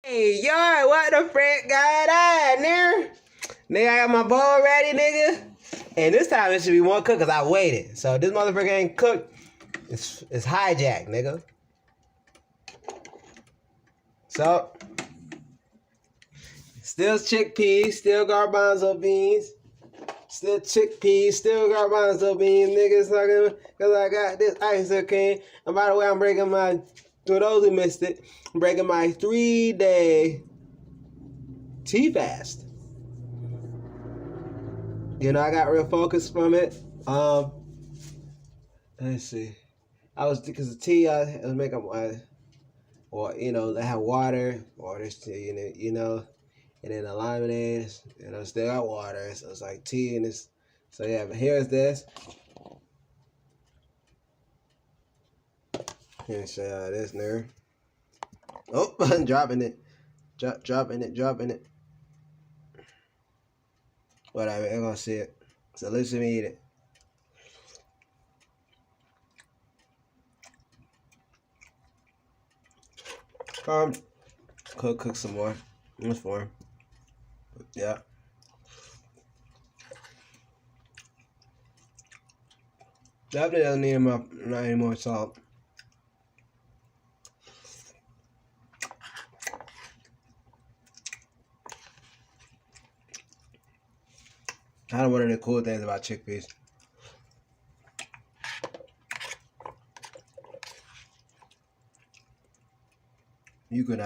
Hey, yo, what the frick got on there? Nigga, I got my bowl ready, nigga. And this time it should be one cook because I waited. So this motherfucker ain't cooked. It's hijacked, nigga. So, still chickpeas, still garbanzo beans. Still chickpeas, still garbanzo beans, niggas. Because I got this ice cream. And by the way, I'm breaking my, for those who missed it, I'm breaking my 3-day tea fast. You know, I got real focused from it. Let's see. Because the tea, I was making my, or, you know, I have water, tea, you know, and then the lemonade, you know, still got water, so it's like tea and this. So yeah, but here's this. Here's this nerve. Oh, I'm dropping it. Dropping it. Whatever, I'm gonna see it. So let's me eat it. Cook some more. That's for him. Yeah. Definitely doesn't need not any more salt. Kind of one of the cool things about chickpeas. You can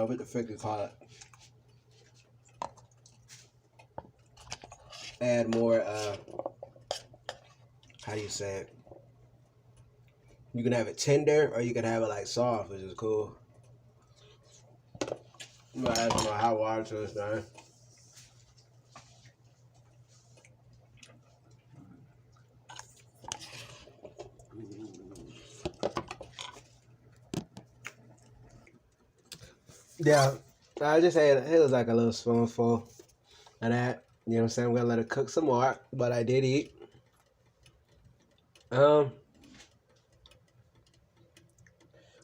what the frick you call it? Add more how do you say it? You can have it tender or you can have it like soft, which is cool. I'm gonna add some hot water to this thing. Yeah, I just ate it was like a little spoonful of that. You know what I'm saying? I'm gonna let it cook some more, but I did eat.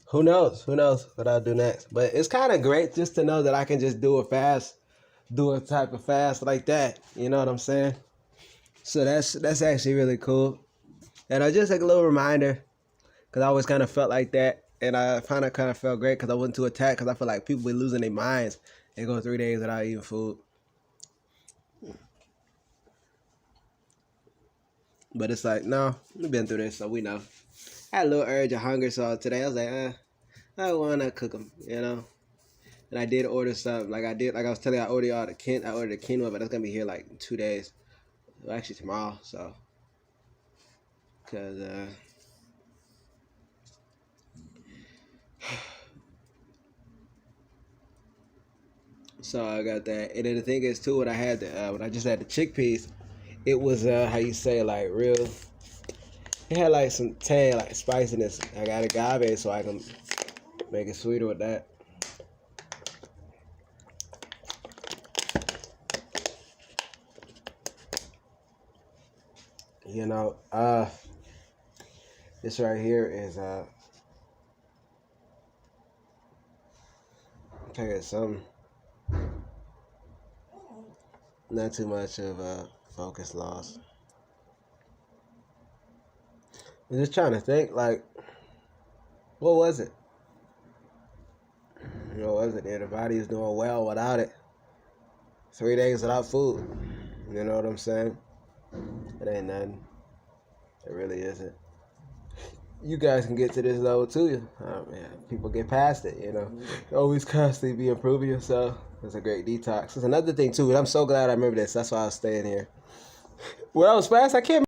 Who knows what I'll do next. But it's kind of great just to know that I can just do a type of fast like that. You know what I'm saying? So that's actually really cool. And I just like a little reminder, because I always kind of felt like that. And I kind of felt great because I wasn't too attacked, because I feel like people be losing their minds and go 3 days without eating food. But it's like, no, we've been through this, so we know. I had a little urge of hunger, so today I was like, I want to cook them, you know. And I did order some, like I was telling you, I ordered the quinoa, but that's gonna be here like in 2 days. Well, actually tomorrow, so. Cause so I got that, and then the thing is too, when I just had the chickpeas, it was how you say, like real. It had like some tang, like spiciness. I got agave, so I can make it sweeter with that. You know, this right here is okay, some not too much of focus loss. I'm just trying to think, like, what was it? What was it? The body is doing well without it. 3 days without food. You know what I'm saying? It ain't nothing. It really isn't. You guys can get to this level too. Oh man, people get past it, you know. Always constantly be improving yourself. It's a great detox. It's another thing too, and I'm so glad I remember this. That's why I was staying here. When I was fast, I can't